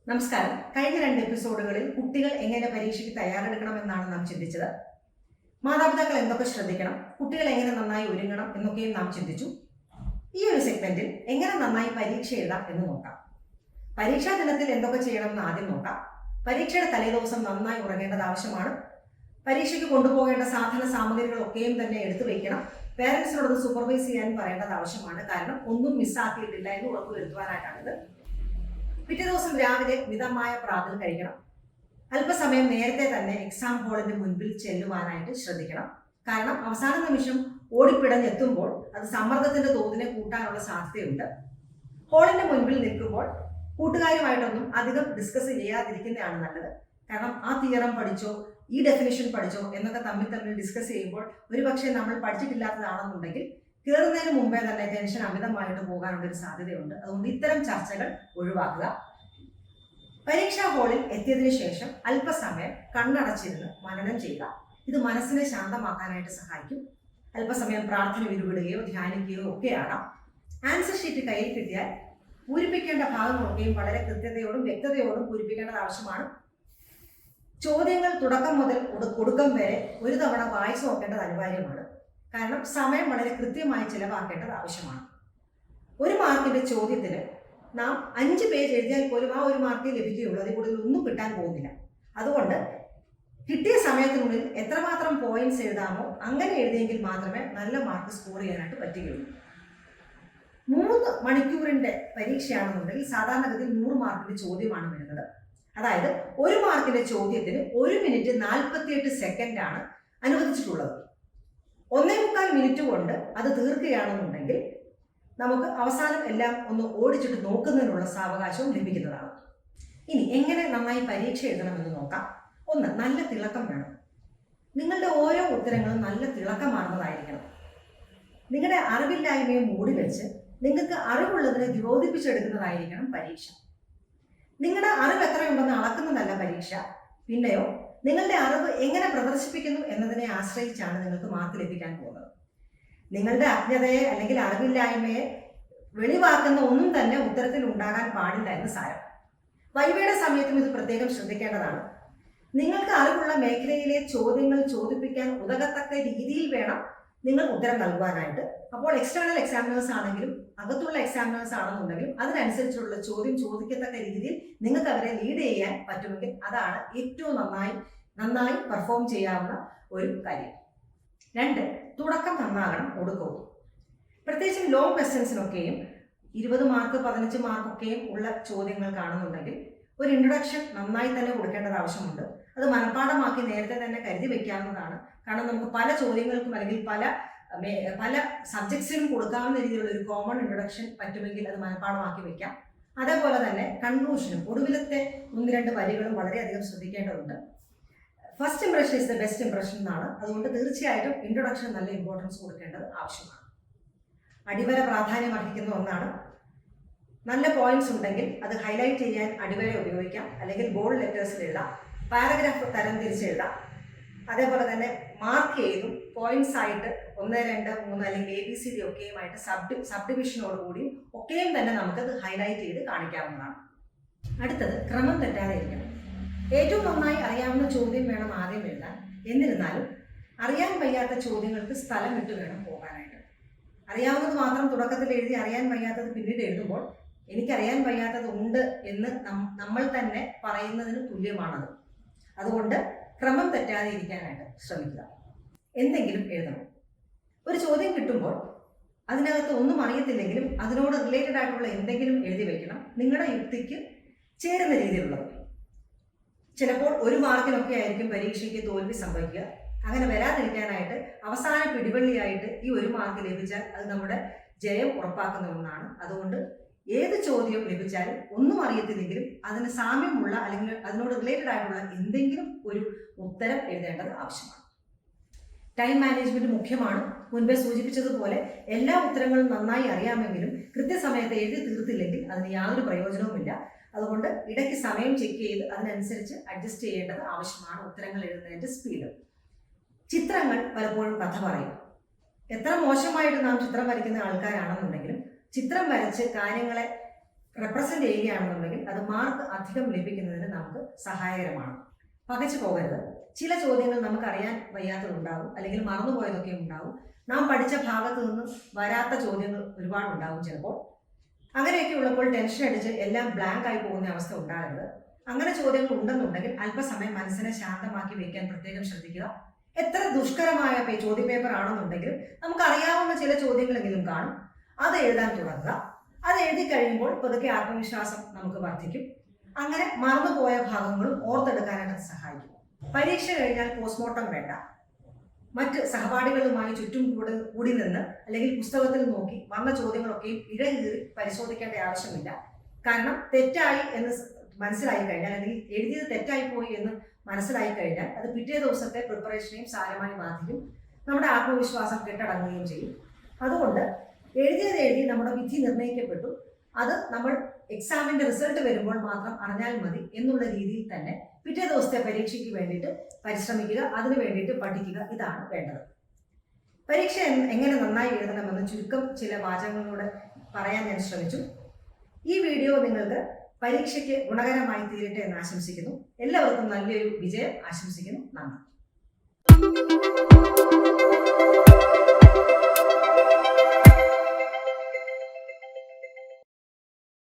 നമസ്കാരം. കഴിഞ്ഞ 2 എപ്പിസോഡുകളിൽ കുട്ടികൾ എങ്ങനെ പരീക്ഷയ്ക്ക് തയ്യാറെടുക്കണമെന്നാണ് നാം ചിന്തിച്ചത്. മാതാപിതാക്കൾ എന്തൊക്കെ ശ്രദ്ധിക്കണം, കുട്ടികൾ എങ്ങനെ നന്നായി ഒരുങ്ങണം എന്നൊക്കെയും നാം ചിന്തിച്ചു. ഈ ഒരു സെഗ്മെന്റിൽ എങ്ങനെ നന്നായി പരീക്ഷ എഴുതാം എന്ന് നോക്കാം. പരീക്ഷാ ദിനത്തിൽ എന്തൊക്കെ ചെയ്യണമെന്ന് ആദ്യം നോക്കാം. പരീക്ഷയുടെ തലേദിവസം നന്നായി ഉറങ്ങേണ്ടത് ആവശ്യമാണ്. പരീക്ഷയ്ക്ക് കൊണ്ടുപോകേണ്ട സാധന സാമഗ്രികളൊക്കെയും തന്നെ എടുത്തു വയ്ക്കണം. പേരൻസിനോട് സൂപ്പർവൈസ് ചെയ്യാൻ പറയേണ്ടത് ആവശ്യമാണ്. കാരണം ഒന്നും മിസ്സാക്കിയിട്ടില്ല എന്ന് ഉറപ്പുവരുത്തുവാനായിട്ടാണിത്. പിറ്റേ ദിവസം രാവിലെ മിതമായ പ്രാതൽ കഴിക്കണം. അല്പസമയം നേരത്തെ തന്നെ എക്സാം ഹാളിന്റെ മുൻപിൽ ചെല്ലുവാനായിട്ട് ശ്രദ്ധിക്കണം. കാരണം അവസാന നിമിഷം ഓടിപ്പിടഞ്ഞെത്തുമ്പോൾ അത് സമ്മർദ്ദത്തിന്റെ തോതിനെ കൂട്ടാനുള്ള സാധ്യതയുണ്ട്. ഹാളിന്റെ മുൻപിൽ നിൽക്കുമ്പോൾ കൂട്ടുകാരുമായിട്ടൊന്നും അധികം ഡിസ്കസ് ചെയ്യാതിരിക്കുന്നതാണ് നല്ലത്. കാരണം ആ തിയറം പഠിച്ചോ, ഈ ഡെഫിനിഷൻ പഠിച്ചോ എന്നൊക്കെ തമ്മിൽ ഡിസ്കസ് ചെയ്യുമ്പോൾ ഒരുപക്ഷെ നമ്മൾ പഠിച്ചിട്ടില്ലാത്തതാണെന്നുണ്ടെങ്കിൽ കയറുന്നതിന് മുമ്പേ തന്നെ ടെൻഷൻ അമിതമായിട്ട് പോകാനുള്ള ഒരു സാധ്യതയുണ്ട്. അതുകൊണ്ട് ഇത്തരം ചർച്ചകൾ ഒഴിവാക്കുക. പരീക്ഷാ ഹാളിൽ എത്തിയതിനു ശേഷം അല്പസമയം കണ്ണടച്ചിരുന്ന് മനനം ചെയ്യുക. ഇത് മനസ്സിനെ ശാന്തമാക്കാനായിട്ട് സഹായിക്കും. അല്പസമയം പ്രാർത്ഥന ഉരുവിടുകയോ ധ്യാനിക്കുകയോ ഒക്കെ ആകാം. ആൻസർ ഷീറ്റ് കയ്യിൽ കിട്ടിയാൽ പൂരിപ്പിക്കേണ്ട ഭാഗങ്ങളൊക്കെയും വളരെ കൃത്യതയോടും വ്യക്തതയോടും പൂരിപ്പിക്കേണ്ടത് ആവശ്യമാണ്. ചോദ്യങ്ങൾ തുടക്കം മുതൽ ഒടുക്കം വരെ ഒരു തവണ വായിച്ചു നോക്കേണ്ടത് അനിവാര്യമാണ്. കാരണം സമയം വളരെ കൃത്യമായി ചിലവാക്കേണ്ടത് ആവശ്യമാണ്. 1 മാർക്കിന്റെ ചോദ്യത്തിന് നാം 5 പേജ് എഴുതിയാൽ പോലും ആ 1 മാർക്കേ ലഭിക്കുകയുള്ളൂ. അതിൽ കൂടുതൽ ഒന്നും കിട്ടാൻ പോകുന്നില്ല. അതുകൊണ്ട് കിട്ടിയ സമയത്തിനുള്ളിൽ എത്രമാത്രം പോയിന്റ്സ് എഴുതാമോ അങ്ങനെ എഴുതിയെങ്കിൽ മാത്രമേ നല്ല മാർക്ക് സ്കോർ ചെയ്യാനായിട്ട് പറ്റുകയുള്ളൂ. 3 മണിക്കൂറിന്റെ പരീക്ഷയാണെന്നുണ്ടെങ്കിൽ സാധാരണഗതിയിൽ 100 മാർക്കിന്റെ ചോദ്യമാണ് വരുന്നത്. അതായത് 1 മാർക്കിന്റെ ചോദ്യത്തിന് 1 മിനിറ്റ് 48 സെക്കൻഡാണ് അനുവദിച്ചിട്ടുള്ളത്. 1.25 മിനിറ്റ് കൊണ്ട് അത് തീർക്കുകയാണെന്നുണ്ടെങ്കിൽ നമുക്ക് അവസാനം എല്ലാം ഒന്ന് ഓടിച്ചിട്ട് നോക്കുന്നതിനുള്ള സാവകാശവും ലഭിക്കുന്നതാണ്. ഇനി എങ്ങനെ നന്നായി പരീക്ഷ എഴുതണമെന്ന് നോക്കാം. 1. നല്ല തിളക്കം വേണം. നിങ്ങളുടെ ഓരോ ഉത്തരങ്ങളും നല്ല തിളക്കമാർന്നതായിരിക്കണം. നിങ്ങളുടെ അറിവില്ലായ്മയെ മൂടി വെച്ച് നിങ്ങൾക്ക് അറിവുള്ളതിനെ ദ്യോതിപ്പിച്ചെടുക്കുന്നതായിരിക്കണം പരീക്ഷ. നിങ്ങളുടെ അറിവ് എത്രയുണ്ടെന്ന് അളക്കുന്നതല്ല പരീക്ഷ. പിന്നെയോ നിങ്ങളുടെ അറിവ് എങ്ങനെ പ്രദർശിപ്പിക്കുന്നു എന്നതിനെ ആശ്രയിച്ചാണ് നിങ്ങൾക്ക് മാർക്ക് ലഭിക്കാൻ പോകുന്നത്. നിങ്ങളുടെ അജ്ഞതയെ അല്ലെങ്കിൽ അറിവില്ലായ്മയെ വെളിവാക്കുന്ന ഒന്നും തന്നെ ഉത്തരത്തിൽ ഉണ്ടാകാൻ പാടില്ല എന്ന് സാരം. വൈവയുടെ സമയത്തും ഇത് പ്രത്യേകം ശ്രദ്ധിക്കേണ്ടതാണ്. നിങ്ങൾക്ക് അറിവുള്ള മേഖലയിലെ ചോദ്യങ്ങൾ ചോദിപ്പിക്കാൻ ഉതകത്തക്ക രീതിയിൽ വേണം നിങ്ങൾ ഉത്തരം നൽകുവാനായിട്ട്. അപ്പോൾ എക്സ്റ്റേണൽ എക്സാമിനേഴ്സ് ആണെങ്കിലും അകത്തുള്ള എക്സാമിനേഴ്സ് ആണെന്നുണ്ടെങ്കിലും അതിനനുസരിച്ചുള്ള ചോദ്യം ചോദിക്കത്തക്ക രീതിയിൽ നിങ്ങൾക്ക് അവരെ ലീഡ് ചെയ്യാൻ പറ്റുമെങ്കിൽ അതാണ് ഏറ്റവും നന്നായി പെർഫോം ചെയ്യാവുന്ന ഒരു കാര്യം. 2. തുടക്കം നന്നാകണം, ഒടുക്കവും. പ്രത്യേകിച്ചും ലോങ് ക്വസ്റ്റ്യൻസിനൊക്കെയും 20 മാർക്ക് 15 മാർക്കൊക്കെയും ഉള്ള ചോദ്യങ്ങൾ കാണുന്നുണ്ടെങ്കിൽ ഒരു ഇൻട്രൊഡക്ഷൻ നന്നായി തന്നെ കൊടുക്കേണ്ടത് ആവശ്യമുണ്ട്. അത് മനഃപ്പാഠമാക്കി നേരത്തെ തന്നെ കരുതി വെക്കാവുന്നതാണ്. കാരണം നമുക്ക് പല ചോദ്യങ്ങൾക്കും അല്ലെങ്കിൽ പല സബ്ജക്ട്സിനും കൊടുക്കാവുന്ന രീതിയിലുള്ള ഒരു കോമൺ ഇൻട്രൊഡക്ഷൻ പറ്റുമെങ്കിൽ അത് മനഃപ്പാഠമാക്കി വെക്കാം. അതേപോലെ തന്നെ കൺക്ലൂഷനും ഒടുവിലത്തെ 1-2 വരികളും വളരെയധികം ശ്രദ്ധിക്കേണ്ടതുണ്ട്. First impression is the best impression എന്നാണ്. അതുകൊണ്ട് തീർച്ചയായിട്ടും ഇൻട്രൊഡക്ഷൻ നല്ല ഇമ്പോർട്ടൻസ് കൊടുക്കേണ്ടത് ആവശ്യമാണ്. അടിവര പ്രാധാന്യം അർഹിക്കുന്ന ഒന്നാണ്. നല്ല പോയിന്റ്സ് ഉണ്ടെങ്കിൽ അത് ഹൈലൈറ്റ് ചെയ്യാൻ അടിവര ഉപയോഗിക്കാം, അല്ലെങ്കിൽ ബോൾഡ് ലെറ്റേഴ്സിൽ എഴുതാം, പാരഗ്രാഫ് തരം തിരിച്ചെഴുതാം. അതേപോലെ തന്നെ മാർക്ക് ചെയ്തും പോയിന്റ്സ് ആയിട്ട് 1, 2, 3 അല്ലെങ്കിൽ ABCD ഒക്കെയുമായിട്ട് സബ് ഡിവിഷനോടുകൂടിയും ഒക്കെയും തന്നെ നമുക്കത് ഹൈലൈറ്റ് ചെയ്ത് കാണിക്കാവുന്നതാണ്. അടുത്തത് ക്രമം തെറ്റാതെ ഇരിക്കണം. ഏറ്റവും നന്നായി അറിയാവുന്ന ചോദ്യം വേണം ആദ്യം എഴുതാൻ. എന്നിരുന്നാലും അറിയാൻ വയ്യാത്ത ചോദ്യങ്ങൾക്ക് സ്ഥലം വിട്ട് വേണം പോകാനായിട്ട്. അറിയാവുന്നത് മാത്രം തുടക്കത്തിൽ എഴുതി അറിയാൻ വയ്യാത്തത് പിന്നീട് എഴുതുമ്പോൾ എനിക്കറിയാൻ വയ്യാത്തത് ഉണ്ട് എന്ന് നമ്മൾ തന്നെ പറയുന്നതിന് തുല്യമാണത്. അതുകൊണ്ട് ക്രമം തെറ്റാതെ ഇരിക്കാനായിട്ട് ശ്രമിക്കുക. എന്തെങ്കിലും എഴുതണം. ഒരു ചോദ്യം കിട്ടുമ്പോൾ അതിനകത്ത് ഒന്നും അറിയത്തില്ലെങ്കിലും അതിനോട് റിലേറ്റഡ് ആയിട്ടുള്ള എന്തെങ്കിലും എഴുതി വയ്ക്കണം, നിങ്ങളുടെ യുക്തിക്ക് ചേരുന്ന രീതിയിലുള്ളത്. ചിലപ്പോൾ 1 മാർക്കിനൊക്കെ ആയിരിക്കും പരീക്ഷയ്ക്ക് തോൽവി സംഭവിക്കുക. അങ്ങനെ വരാതിരിക്കാനായിട്ട് അവസാന പിടിവള്ളിയായിട്ട് ഈ 1 മാർക്ക് ലഭിച്ചാൽ അത് നമ്മുടെ ജയം ഉറപ്പാക്കുന്ന ഒന്നാണ്. അതുകൊണ്ട് ഏത് ചോദ്യം ലഭിച്ചാലും ഒന്നും അറിയത്തില്ലെങ്കിലും അതിന് സാമ്യമുള്ള അല്ലെങ്കിൽ അതിനോട് റിലേറ്റഡ് ആയിട്ടുള്ള എന്തെങ്കിലും ഒരു ഉത്തരം എഴുതേണ്ടത് ആവശ്യമാണ്. ടൈം മാനേജ്മെന്റ് മുഖ്യമാണ്. മുൻപേ സൂചിപ്പിച്ചതുപോലെ എല്ലാ ഉത്തരങ്ങളും നന്നായി അറിയാമെങ്കിലും കൃത്യസമയത്ത് എഴുതി തീർത്തില്ലെങ്കിൽ അതിന് യാതൊരു പ്രയോജനവുമില്ല. അതുകൊണ്ട് ഇടയ്ക്ക് സമയം ചെക്ക് ചെയ്ത് അതിനനുസരിച്ച് അഡ്ജസ്റ്റ് ചെയ്യേണ്ടത് ആവശ്യമാണ്. ഉത്തരങ്ങൾ എഴുതുന്നതിൻ്റെ സ്പീഡ്. ചിത്രങ്ങൾ പലപ്പോഴും കഥ പറയും. എത്ര മോശമായിട്ട് നാം ചിത്രം വരയ്ക്കുന്ന ആൾക്കാരാണെന്നുണ്ടെങ്കിലും ചിത്രം വരച്ച് കാര്യങ്ങളെ റെപ്രസെന്റ് ചെയ്യുകയാണെന്നുണ്ടെങ്കിൽ അത് മാർക്ക് അധികം ലഭിക്കുന്നതിന് നമുക്ക് സഹായകരമാണ്. പകച്ചു പോകരുത്. ചില ചോദ്യങ്ങൾ നമുക്ക് അറിയാൻ വയ്യാത്തതുണ്ടാകും, അല്ലെങ്കിൽ മറന്നുപോയതൊക്കെ ഉണ്ടാകും. നാം പഠിച്ച ഭാഗത്തു നിന്നും വരാത്ത ചോദ്യങ്ങൾ ഒരുപാടുണ്ടാകും ചിലപ്പോൾ. അങ്ങനെയൊക്കെ ഉള്ളപ്പോൾ ടെൻഷൻ അടിച്ച് എല്ലാം ബ്ലാങ്ക് ആയി പോകുന്ന അവസ്ഥ ഉണ്ടാകരുത്. അങ്ങനെ ചോദ്യങ്ങൾ ഉണ്ടെന്നുണ്ടെങ്കിൽ അല്പസമയം മനസ്സിനെ ശാന്തമാക്കി വെക്കാൻ പ്രത്യേകം ശ്രദ്ധിക്കുക. എത്ര ദുഷ്കരമായ ചോദ്യപേപ്പർ ആണെന്നുണ്ടെങ്കിലും നമുക്ക് അറിയാവുന്ന ചില ചോദ്യങ്ങളെങ്കിലും കാണും. അത് എഴുതാൻ തുടങ്ങുക. അത് എഴുതി കഴിയുമ്പോൾ പതുക്കെ ആത്മവിശ്വാസം നമുക്ക് വർദ്ധിക്കും. അങ്ങനെ മറന്നുപോയ ഭാഗങ്ങളും ഓർത്തെടുക്കാനായിട്ട് സഹായിക്കും. പരീക്ഷ കഴിഞ്ഞാൽ പോസ്റ്റ്മോർട്ടം വേണ്ട. മറ്റ് സഹപാഠികളുമായി ചുറ്റും കൂടി നിന്ന് അല്ലെങ്കിൽ പുസ്തകത്തിൽ നോക്കി വന്ന ചോദ്യങ്ങളൊക്കെയും ഇഴകീറി പരിശോധിക്കേണ്ട ആവശ്യമില്ല. കാരണം തെറ്റായി എന്ന് മനസ്സിലായി കഴിഞ്ഞാൽ, അല്ലെങ്കിൽ എഴുതിയത് തെറ്റായി പോയി എന്ന് മനസ്സിലായി കഴിഞ്ഞാൽ അത് പിറ്റേ ദിവസത്തെ പ്രിപ്പറേഷനെയും സാരമായി ബാധിക്കും. നമ്മുടെ ആത്മവിശ്വാസം കെട്ടടങ്ങുകയും ചെയ്യും. അതുകൊണ്ട് എഴുതി നമ്മുടെ വിധി നിർണ്ണയിക്കപ്പെട്ടു, അത് നമ്മൾ എക്സാമിന്റെ റിസൾട്ട് വരുമ്പോൾ മാത്രം അറിഞ്ഞാൽ മതി എന്നുള്ള രീതിയിൽ തന്നെ പിറ്റേ ദിവസത്തെ പരീക്ഷയ്ക്ക് വേണ്ടിയിട്ട് പരിശ്രമിക്കുക, അതിനു വേണ്ടിയിട്ട് പഠിക്കുക. ഇതാണ് വേണ്ടത്. പരീക്ഷ എങ്ങനെ നന്നായി എഴുതണമെന്ന് ചുരുക്കം ചില വാചകങ്ങളോട് പറയാൻ ഞാൻ ശ്രമിച്ചു. ഈ വീഡിയോ നിങ്ങൾക്ക് പരീക്ഷയ്ക്ക് ഗുണകരമായി തീരട്ടെ എന്ന് ആശംസിക്കുന്നു. എല്ലാവർക്കും നല്ലൊരു വിജയം ആശംസിക്കുന്നു. നന്ദി.